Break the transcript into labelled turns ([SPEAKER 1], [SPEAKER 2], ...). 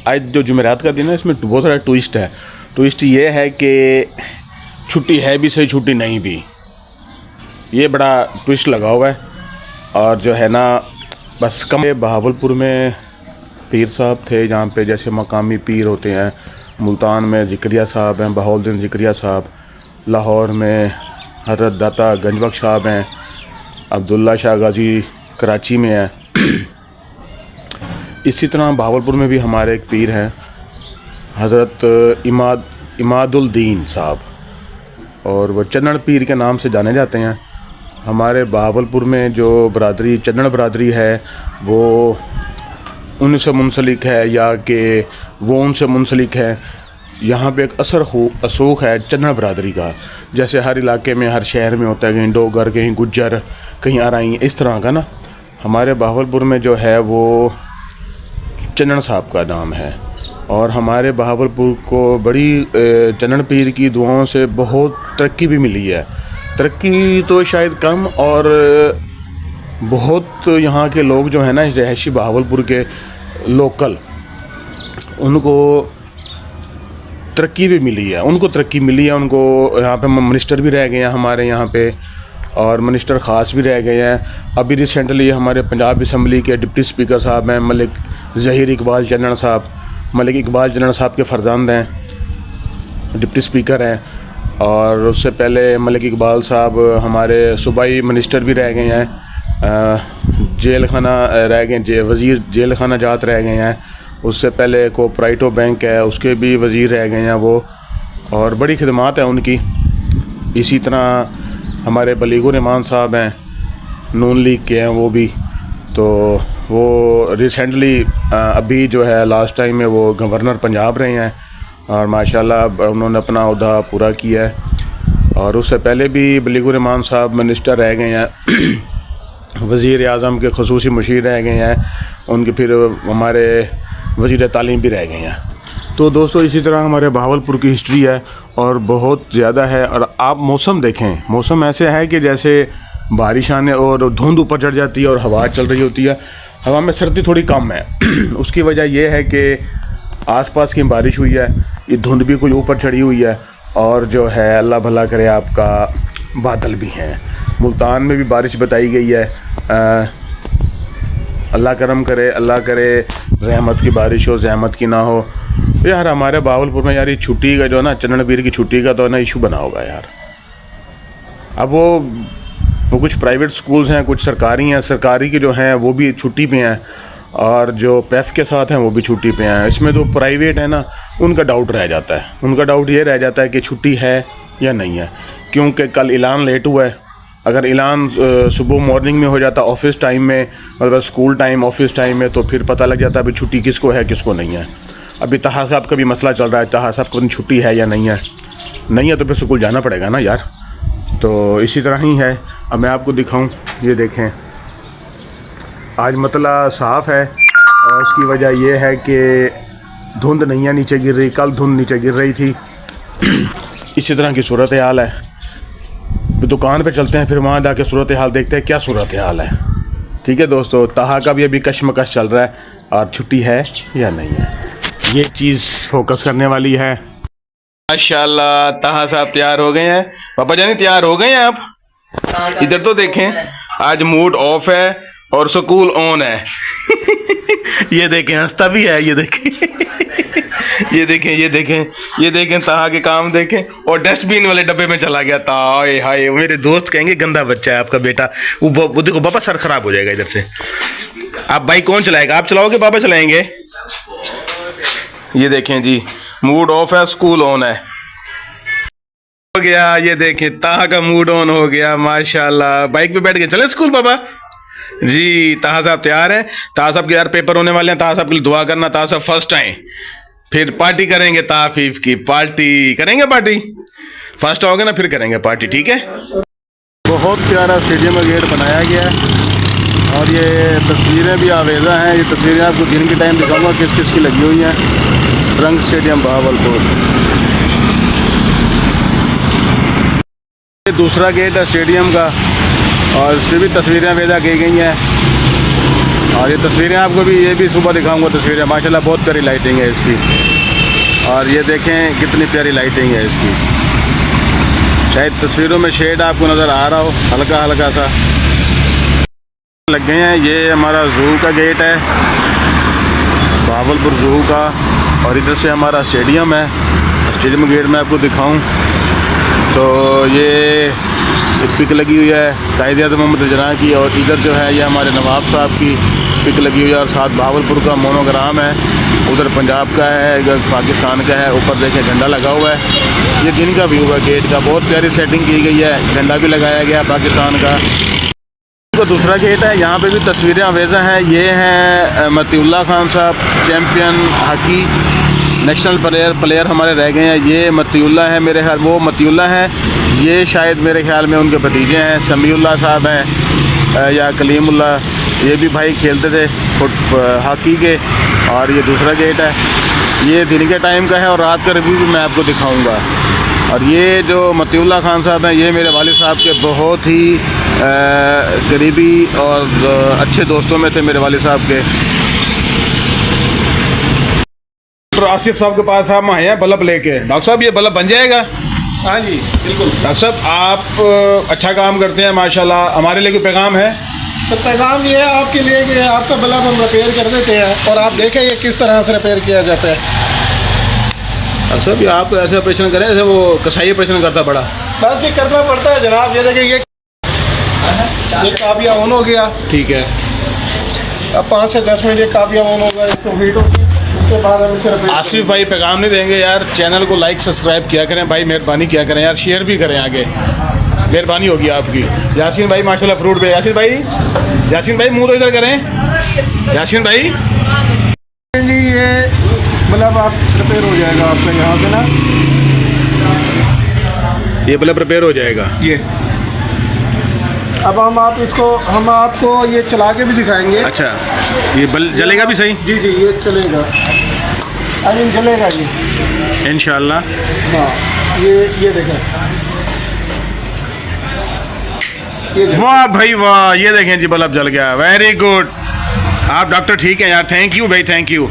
[SPEAKER 1] आज जो जुमेरात का दिन है इसमें बहुत सारा ट्विस्ट है। ट्विस्ट ये है कि छुट्टी है भी सही, छुट्टी नहीं भी, ये बड़ा ट्विस्ट लगा हुआ है। और जो है ना बस कम बहावलपुर में पीर साहब थे, जहाँ पे जैसे मकामी पीर होते हैं। मुल्तान में ज़िक्रिया साहब हैं, बहाउद्दीन ज़िक्रिया साहब। लाहौर में हज़रत दाता गंजबख्श साहब हैं। अब्दुल्ला शाह गाज़ी कराची में है। इसी तरह बहावलपुर में भी हमारे एक पीर हैं, हज़रत इमादुद्दीन साहब, और वो चन्नड़ पीर के नाम से जाने जाते हैं। हमारे बहावलपुर में जो बरादरी चन्नड़ बरादरी है वो उनसे मुंसलिक है, या कि वो उनसे मुंसलिक है। यहाँ पे एक असूख है चन्नड़ बरादरी का, जैसे हर इलाके में हर शहर में होता है, कहीं डोगर, कहीं गुज्जर, कहीं आराई, इस तरह का ना। हमारे बहावलपुर में जो है वो चन्नड़ साहब का नाम है। और हमारे बहावलपुर को बड़ी चन्नड़ पीर की दुआओं से बहुत तरक्की भी मिली है। तरक्की तो शायद कम, और बहुत यहाँ के लोग जो हैं ना रहायशी बहावलपुर के लोकल, उनको तरक्की भी मिली है। उनको यहाँ पे मिनिस्टर भी रह गए हैं हमारे यहाँ पे, और मिनिस्टर ख़ास भी रह गए हैं। अभी रिसेंटली हमारे पंजाब असम्बली के डिप्टी स्पीकर साहब हैं मलिक ज़हीर इकबाल चन्नड़ साहब। मलिक इकबाल चन्नड़ साहब के फ़र्जंद हैं, डिप्टी स्पीकर हैं। और उससे पहले मलिक इकबाल साहब हमारे सूबाई मिनिस्टर भी रह गए हैं, जेल खाना रह गए, वज़ीर जेल खाना जात रह गए हैं। उससे पहले कोऑपरेटिव बैंक है, उसके भी वज़ीर रह गए हैं वो, और बड़ी खिदमात है उनकी। इसी तरह हमारे बलीगुर रहमान साहब हैं, नून लीग के हैं वो भी। तो वो रिसेंटली अभी जो है लास्ट टाइम में वो गवर्नर पंजाब रहे हैं, और माशाल्लाह उन्होंने अपना ओहदा पूरा किया है। और उससे पहले भी बलीगुर रहमान साहब मिनिस्टर रह गए हैं, वज़ीर आज़म के ख़ुसूसी मुशीर रह गए हैं उनके, फिर हमारे वज़ीर तालीम भी रह गए हैं। तो दोस्तों इसी तरह हमारे बहावलपुर की हिस्ट्री है और बहुत ज़्यादा है। और आप मौसम देखें, मौसम ऐसे है कि जैसे बारिश आने और धुंध ऊपर चढ़ जाती है और हवा चल रही होती है। हवा में सर्दी थोड़ी कम है। उसकी वजह यह है कि आसपास की बारिश हुई है, ये धुंध भी कोई ऊपर चढ़ी हुई है, और जो है अल्लाह भला करे आपका बादल भी हैं। मुल्तान में भी बारिश बताई गई है। अल्लाह करम करे, अल्लाह करे रहमत की बारिश हो, ज़हमत की ना हो। यार हमारे बहावलपुर में यार ये छुट्टी का जो ना चन्नड़ पीर की छुट्टी का तो ना इशू बना होगा यार। अब वो कुछ प्राइवेट स्कूल्स हैं, कुछ सरकारी हैं। सरकारी के जो हैं वो भी छुट्टी पे हैं, और जो पैफ के साथ हैं वो भी छुट्टी पे हैं। इसमें तो प्राइवेट है ना, उनका डाउट रह जाता है। उनका डाउट ये रह जाता है कि छुट्टी है या नहीं है, क्योंकि कल ऐलान लेट हुआ है। अगर ऐलान सुबह मॉर्निंग में हो जाता ऑफिस टाइम में, मतलब स्कूल टाइम ऑफिस टाइम में, तो फिर पता लग जाता अभी छुट्टी किसको है किसको नहीं है। अभी ताहा साहब का भी मसला चल रहा है, ताहा साहब को छुट्टी है या नहीं है। नहीं है तो फिर स्कूल जाना पड़ेगा ना यार। तो इसी तरह ही है। अब मैं आपको दिखाऊं, ये देखें आज मतला साफ़ है, और उसकी वजह यह है कि धुंध नहीं है नीचे गिर रही। कल धुंध नीचे गिर रही थी। इसी तरह की सूरत हाल है। दुकान पे चलते हैं, फिर वहाँ जाके सूरत हाल देखते हैं क्या सूरत हाल है। ठीक है दोस्तों, ताहा का भी अभी कशमकश चल रहा है, और छुट्टी है या नहीं है, ये चीज़ फोकस करने वाली है। माशाल्लाह ताहा साहब तैयार हो गए हैं। पापा जानी तैयार हो गए हैं आप? इधर तो देखें, आज मूड ऑफ है और स्कूल ऑन है। ये देखें हंसता भी है, ये देखें। ये देखें, ये देखें, ये देखें ताहा के काम देखें। और डस्टबिन वाले डब्बे में चला गया था। हाय हाय, मेरे दोस्त कहेंगे गंदा बच्चा है आपका बेटा। वो देखो पापा, सर खराब हो जाएगा इधर से। आप बाइक कौन चलाएगा? आप चलाओगे पापा चलाएंगे? ये देखें जी, मूड ऑफ है, स्कूल ऑन है। हो गया, ये देखें ताहा का मूड ऑन हो गया माशाल्लाह। बाइक पे बैठ के चले स्कूल पापा जी। ताहा साहब तैयार हैं। ताहा साहब के यार पेपर होने वाले हैं। ताहा साहब के लिए दुआ करना, ताहा साहब फर्स्ट आए, फिर पार्टी करेंगे। ताफीफ की पार्टी करेंगे, पार्टी फर्स्ट आओगे ना फिर करेंगे पार्टी, ठीक है। बहुत प्यारा स्टेडियम का गेट बनाया गया है, और ये तस्वीरें भी आवेज़ा हैं। ये तस्वीरें आपको दिन के टाइम दिखाऊंगा किस किस की लगी हुई हैं। रंग स्टेडियम बहावलपुर, ये दूसरा गेट है स्टेडियम का, और इसमें भी तस्वीरें आवेज़ा की गई हैं। और ये तस्वीरें आपको भी ये भी सुबह दिखाऊंगा तस्वीरें, माशाल्लाह बहुत प्यारी लाइटिंग है इसकी। और ये देखें कितनी प्यारी लाइटिंग है इसकी। शायद तस्वीरों में शेड आपको नज़र आ रहा हो हल्का हल्का सा। लग गए हैं, ये हमारा जू का गेट है, बहावलपुर जू का। और इधर से हमारा स्टेडियम है, स्टेडियम गेट में आपको दिखाऊं तो ये पिक लगी हुई है कायद-ए-आज़म मोहम्मद जना की। और इधर जो है ये हमारे नवाब साहब की पिक लगी हुई है। और साथ बहावलपुर का मोनोग्राम है, उधर पंजाब का है, इधर पाकिस्तान का है। ऊपर देखें झंडा लगा हुआ है। ये दिन का व्यू है गेट का, बहुत प्यारी सेटिंग की गई है, झंडा भी लगाया गया पाकिस्तान का। तो दूसरा गेट है, यहाँ पे भी तस्वीरें अवेज़ा हैं। ये हैं मतीउल्लाह खान साहब, चैम्पियन हॉकी नेशनल प्लेयर हमारे रह गए हैं। ये मतीउल्लाह है, मेरे ख्याल वो मतीउल्लाह हैं, ये शायद मेरे ख्याल में उनके भतीजे हैं, समीउल्लाह साहब हैं या कलीमुल्लाह। ये भी भाई खेलते थे हॉकी के। और ये दूसरा गेट है, ये दिन के टाइम का है और रात का रिव्यू भी मैं आपको दिखाऊंगा। और ये जो मतीउल्लाह खान साहब हैं, ये मेरे वालिद साहब के बहुत ही करीबी और अच्छे दोस्तों में थे मेरे वालिद साहब के। तो आसिफ साहब के पास हम आए हैं बल्ब लेके। डॉक्टर साहब ये बल्ब बन जाएगा?
[SPEAKER 2] हाँ जी बिल्कुल।
[SPEAKER 1] डॉक्टर साहब आप अच्छा काम करते हैं माशाल्लाह, हमारे लिए कोई पैगाम है?
[SPEAKER 2] तो पैगाम ये है आपके लिए कि आपका बल्ब हम रिपेयर कर देते हैं और आप देखें ये किस तरह से रिपेयर किया जाता है।
[SPEAKER 1] डॉक्टर साहब ये आप ऐसे ऑपरेशन करें जैसे वो कसाई ऑपरेशन करता बड़ा?
[SPEAKER 2] बस ये करना पड़ता है जनाब। ये देखें ये काबिया ऑन हो गया,
[SPEAKER 1] ठीक है।
[SPEAKER 2] अब 5 से 10 मिनट ये काबिया ऑन होगा, इसको हीट होगी, उसके बाद हम इसे रिपेयर।
[SPEAKER 1] आसिफ भाई पैगाम नहीं देंगे यार, चैनल को लाइक सब्सक्राइब किया करें भाई, मेहरबानी किया करें यार, शेयर भी करें आगे, मेहरबानी होगी आपकी। यासीन भाई माशाल्लाह फ्रूट पे, यासीन भाई मुंह तो इधर करें। यासीन भाई
[SPEAKER 2] जी ये बल्ब आप रिपेयर हो जाएगा आपका यहाँ से ना,
[SPEAKER 1] ये बल्ब रिपेयर हो जाएगा।
[SPEAKER 2] ये अब हम आपको ये चला के भी दिखाएंगे।
[SPEAKER 1] अच्छा ये जलेगा भी सही?
[SPEAKER 2] जी जी ये चलेगा, आई मीन जलेगा ये
[SPEAKER 1] इंशाल्लाह।
[SPEAKER 2] हाँ ये देखें,
[SPEAKER 1] वाह भाई वाह, ये देखें जी बल्ब जल गया, वेरी गुड। आप डॉक्टर ठीक है यार, थैंक यू भाई, थैंक यू।